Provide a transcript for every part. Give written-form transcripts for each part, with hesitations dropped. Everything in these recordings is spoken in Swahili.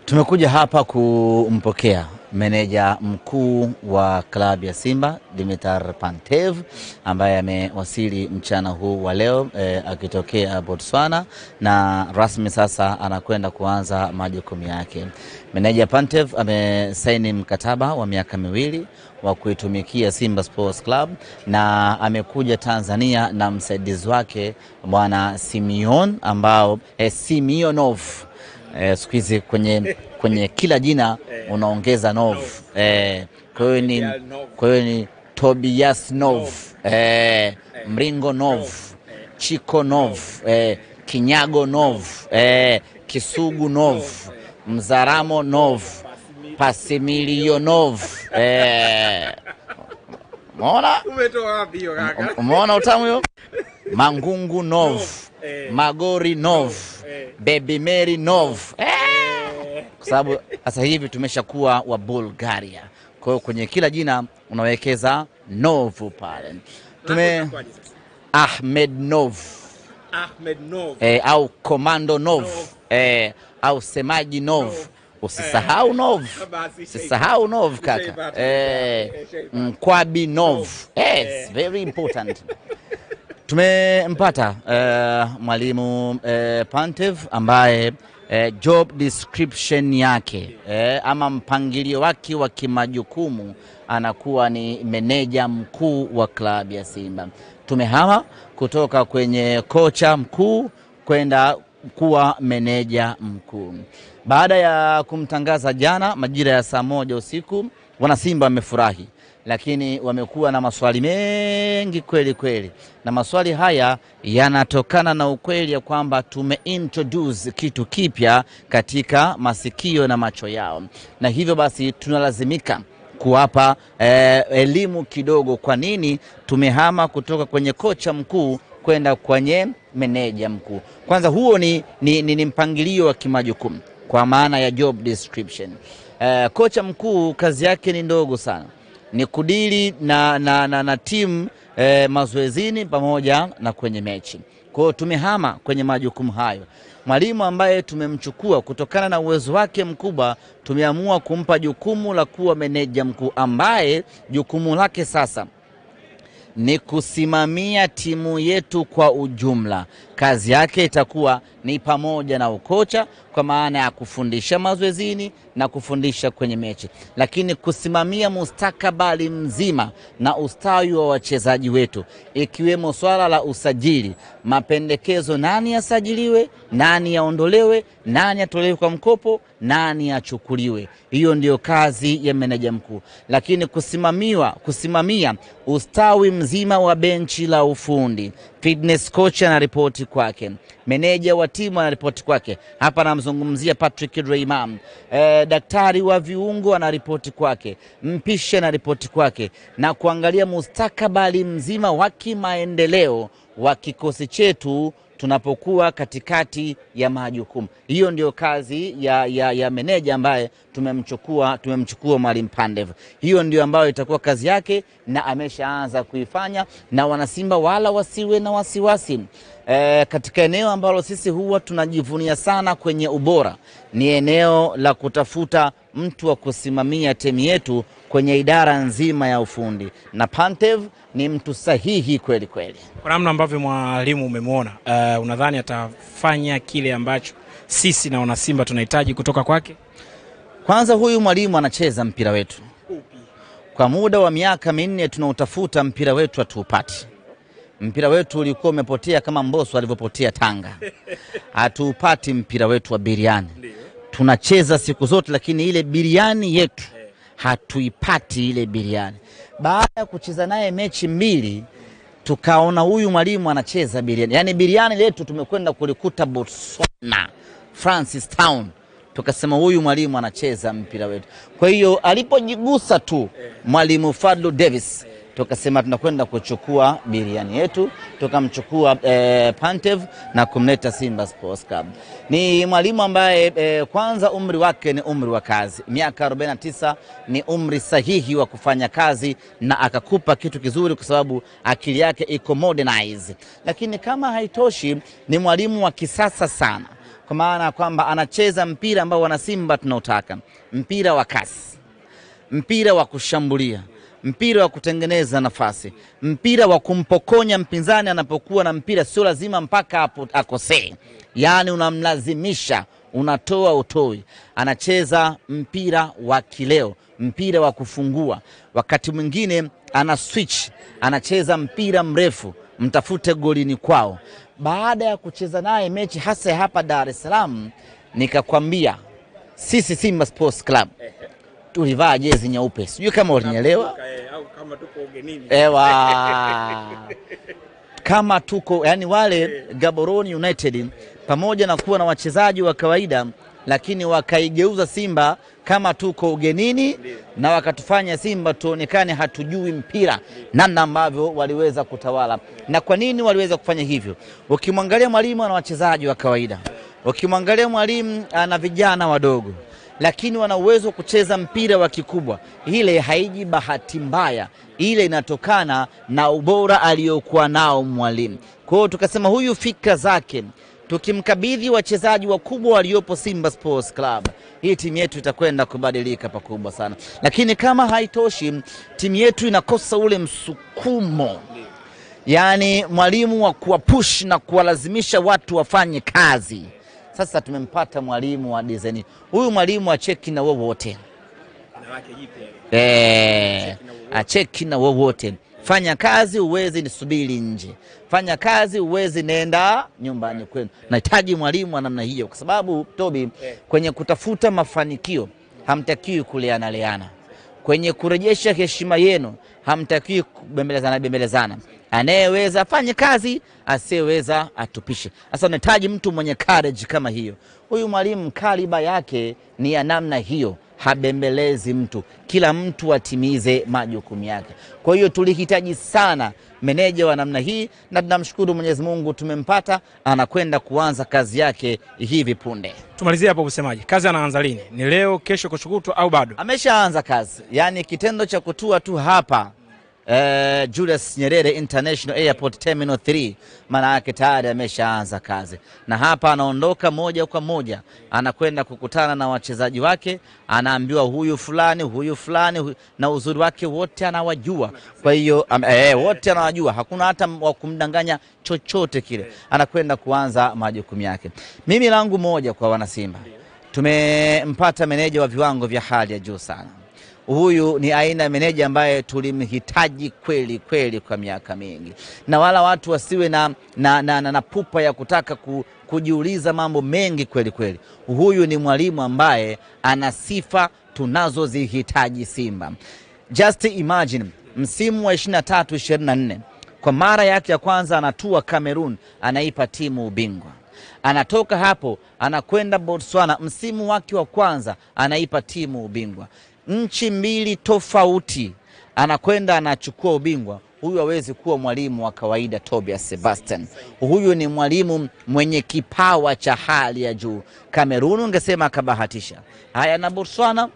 Tumekuja hapa kumpokea meneja mkuu wa klabu ya Simba Dimitar Pantev ambaye amewasili mchana huu wa leo akitokea Botswana na rasmi sasa anakwenda kuanza majukumu yake. Meneja Pantev amesaini mkataba wa miaka 2 wa kuitumikia Simba Sports Club na amekuja Tanzania na msaidizi wake bwana Simionov. Siku hizi kwenye kila jina unaongeza Nov. Kwa hiyo ni Tobias Nov, Mringo Nov, Chiko Nov, Kinyago Nov, Kisugu Nov, Mzaramo Nov, Pasimilio Nov. Umeona utamu hiyo? Mangungu Nov, Magori Nov, Baby Mary Nov. Kwa sababu sasa hivi tumeshakuwa wa Bulgaria. Kwa hiyo kwenye kila jina unawekeza Nov pale. Ahmed Nov. Au Komando Nov. Au Semaji Nov. Usisahau Nov. Usisahau Nov kaka. Mkwabi Nov. Yes, very important. Tumempata mwalimu Pantev ambaye job description yake ama mpangilio wake wa kimajukumu anakuwa ni meneja mkuu wa klabu ya Simba. Tumehama kutoka kwenye kocha mkuu kwenda kuwa meneja mkuu. Baada ya kumtangaza jana majira ya saa 1 usiku, wana Simba wamefurahi, lakini wamekuwa na maswali mengi kweli. Na maswali haya yanatokana na ukweli ya kwamba tumeintroduce kitu kipya katika masikio na macho yao. Na hivyo basi tunalazimika kuwapa elimu kidogo kwa nini tumehama kutoka kwenye kocha mkuu kwenda kwenye meneja mkuu. Kwanza huo ni mpangilio wa kimajukumu kwa maana ya job description. Kocha mkuu kazi yake ni ndogo sana. Ni kudili na timu mazoezini pamoja na kwenye mechi. Kwa hiyo tumehama kwenye majukumu hayo. Mwalimu ambaye tumemchukua kutokana na uwezo wake mkubwa, tumeamua kumpa jukumu la kuwa meneja mkuu ambaye jukumu lake sasa ni kusimamia timu yetu kwa ujumla. Kazi yake itakuwa ni pamoja na ukocha kwa maana ya kufundisha mazoezini na kufundisha kwenye mechi, lakini kusimamia mustakabali mzima na ustawi wa wachezaji wetu, ikiwemo swala la usajili, mapendekezo, nani asajiliwe, nani aondolewe, nani atolewe kwa mkopo, nani achukuliwe. Hiyo ndio kazi ya meneja mkuu. Lakini kusimamia ustawi mzima wa benchi la ufundi, fitness coach anaripoti kwake, meneja wa timu anaripoti kwake. Hapa namzungumzia Patrick Reimam. Daktari wa viungo anaripoti kwake, mpishi anaripoti kwake, na kuangalia mustakabali mzima wa kimaendeleo wa kikosi chetu tunapokuwa katikati ya majukumu. Hiyo ndio kazi ya meneja ambaye tumemchukua mwalimu Pantev. Hiyo ndio ambayo itakuwa kazi yake na ameshaanza kuifanya, na wanasimba wala wasiwe na wasiwasi. Katika eneo ambalo sisi huwa tunajivunia sana kwenye ubora, ni eneo la kutafuta mtu wa kusimamia timu yetu kwenye idara nzima ya ufundi, na Pantev ni mtu sahihi kweli. Kwa namna ambavyo mwalimu umemwona, unadhani atafanya kile ambacho sisi na wanasimba tunahitaji kutoka kwake? Kwanza, huyu mwalimu anacheza mpira wetu. Kwa muda wa miaka 4 tunautafuta mpira wetu hatuupati. Mpira wetu ulikuwa umepotea kama Mbosso alivyopotea Tanga. Hatuupati mpira wetu wa biriani. Tunacheza siku zote, lakini ile biriani yetu hatuipati ile biriani. Baada ya kucheza naye mechi 2, tukaona huyu mwalimu anacheza biriani. Yaani biriani letu tumekwenda kulikuta Botswana, Francis Town. Tukasema huyu mwalimu anacheza mpira wetu. Kwa hiyo alipojigusa tu mwalimu Fadlu Davis, tukasema tunakwenda kuchukua biriani yetu, tukamchukua Pantev na kumleta Simba Sports Club. Ni mwalimu ambaye kwanza umri wake ni umri wa kazi. Miaka 49 ni umri sahihi wa kufanya kazi, na akakupa kitu kizuri kwa sababu akili yake iko modernized. Lakini kama haitoshi, ni mwalimu wa kisasa sana. kwa maana kwamba anacheza mpira ambao wana Simba tunaotaka, mpira wa kasi, mpira wa kushambulia, mpira wa kutengeneza nafasi, mpira wa kumpokonya mpinzani anapokuwa na mpira, sio lazima mpaka hapo akosee. Yaani unamlazimisha, unatoa utoi. Anacheza mpira wa kileo, mpira wa kufungua. Wakati mwingine ana switch, anacheza mpira mrefu, mtafute golini kwao. Baada ya kucheza naye mechi hasa hapa Dar es Salaam, nikakwambia sisi Simba Sports Club tulivaa jezi nyeupe. Sijui kama ulinielewa au kama tuko ugenini. Kama tuko, yani wale Gaborone United pamoja na kuwa na wachezaji wa kawaida, lakini wakaigeuza Simba kama tuko ugenini na wakatufanya Simba tuonekane hatujui mpira, namna ambavyo waliweza kutawala. Na kwa nini waliweza kufanya hivyo? Ukimwangalia mwalimu ana wachezaji wa kawaida, ukimwangalia mwalimu ana vijana wadogo, lakini wana uwezo kucheza mpira wa kikubwa. Ile haiji bahati mbaya, ile inatokana na ubora aliyokuwa nao mwalimu. Kwa hiyo tukasema huyu fikra zake tukimkabidhi wachezaji wakubwa waliopo Simba Sports Club, hii timu yetu itakwenda kubadilika pakubwa sana. Lakini kama haitoshi, timu yetu inakosa ule msukumo, yani mwalimu wa kuwapush na kuwalazimisha watu wafanye kazi. Sasa tumempata mwalimu wa design. Huyu mwalimu acheki na wowote. Acheki na wowote. Fanya kazi uwezi nisubiri nje. Fanya kazi uwezi nenda nyumbani kwenu. Nahitaji mwalimu wa namna hiyo, kwa sababu Tobi, kwenye kutafuta mafanikio hamtakiwi kuleana. Kwenye kurejesha heshima yenu hamtakiwi kubembelezana. Anayeweza fanye kazi, asiyeweza atupishe. Sasa nahitaji mtu mwenye courage kama hiyo. Huyu mwalimu kaliba yake ni ya namna hiyo, habembelezi mtu, kila mtu atimize majukumu yake. Kwa hiyo tulihitaji sana meneja wa namna hii, na tunamshukuru Mwenyezi Mungu tumempata, anakwenda kuanza kazi yake hivi punde. Tumalizie hapo usemaji. Kazi anaanza lini? Ni leo, kesho, kushukutwa au bado? Ameshaanza kazi. Yaani kitendo cha kutua tu hapa Julius Nyerere International Airport Terminal 3, maana yake tayari ameshaanza kazi. Na hapa anaondoka moja kwa moja, anakwenda kukutana na wachezaji wake, anaambiwa huyu fulani, na uzuri wake wote anawajua. Kwa hiyo wote anawajua, hakuna hata wa kumdanganya chochote kile. Anakwenda kuanza majukumu yake. Mimi langu moja kwa wana Simba, tumempata meneja wa viwango vya hali ya juu sana. Huyu ni aina ya meneja ambaye tulimhitaji kweli kwa miaka mingi. Na wala watu wasiwe na pupa ya kutaka kujiuliza mambo mengi kweli. Huyu ni mwalimu ambaye ana sifa tunazozihitaji Simba. Just imagine, msimu wa 23-24 kwa mara yake ya kwanza anatua Cameroon, anaipa timu ubingwa. Anatoka hapo anakwenda Botswana, msimu wake wa kwanza anaipa timu ubingwa. Nchi mbili tofauti anakwenda anachukua ubingwa. Huyu hawezi kuwa mwalimu wa kawaida, Tobias Sebastian. Huyu ni mwalimu mwenye kipawa cha hali ya juu. Cameroon ungesema akabahatisha. Haya, na Botswana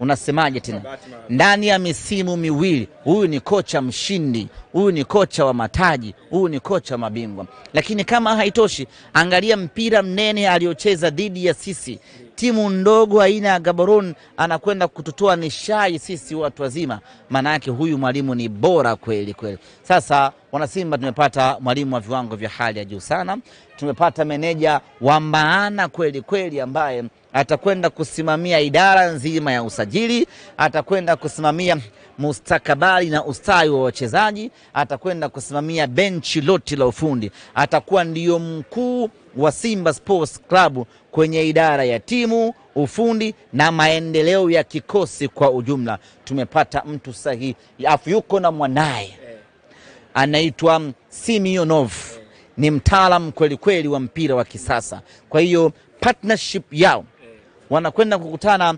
unasemaje tena? Ndani ya misimu miwili, huyu ni kocha mshindi, huyu ni kocha wa mataji, huyu ni kocha wa mabingwa. Lakini kama haitoshi, angalia mpira mnene aliocheza dhidi ya sisi, timu ndogo aina ya Gaborone, anakwenda kututoa nishai sisi watu wazima. Maana yake huyu mwalimu ni bora kweli. Sasa wana Simba tumepata mwalimu wa viwango vya hali ya juu sana. Tumepata meneja wa maana kweli ambaye atakwenda kusimamia idara nzima ya usajili, atakwenda kusimamia mustakabali na ustawi wa wachezaji, atakwenda kusimamia benchi lote la ufundi. Atakuwa ndiyo mkuu wa Simba Sports Club kwenye idara ya timu, ufundi na maendeleo ya kikosi kwa ujumla. Tumepata mtu sahihi. Afu yuko na mwanae anaitwa Simionov, ni mtaalamu kweli wa mpira wa kisasa. Kwa hiyo partnership yao, wanakwenda kukutana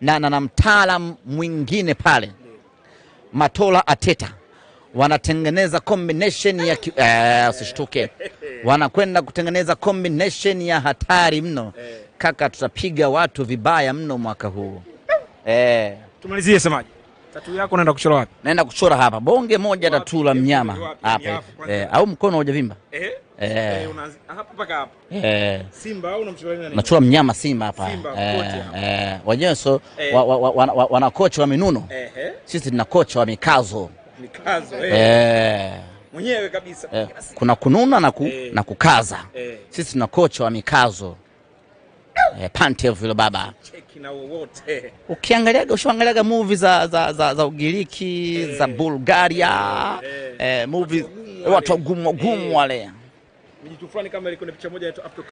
na mtaalamu mwingine pale, Matola Ateta. Wanatengeneza combination ya usishtuke, wanakwenda kutengeneza combination ya hatari mno. Kaka, tutapiga watu vibaya mno mwaka huu. Tumalizie semaji. Tatu yako unaenda kuchora wapi? Naenda kuchora hapa bonge moja tatu la mnyama hapa. Au mkono hujavimba? Hapa mpaka hapa. Simba au unamchora nini? Nachora mnyama simba hapa. Wenyewe so wana kocha wa minuno. Sisi tuna kocha wa mikazo. Mikazo mwenyewe kabisa. Kuna kununa na kukaza. Sisi tuna kocha wa mikazo. Pantev vile baba. Cheki na wote. Ushaangalia movie za Ugiriki, za Bulgaria, movie watu gumu wale. Mjitu fulani kama ile kuna picha moja inaitwa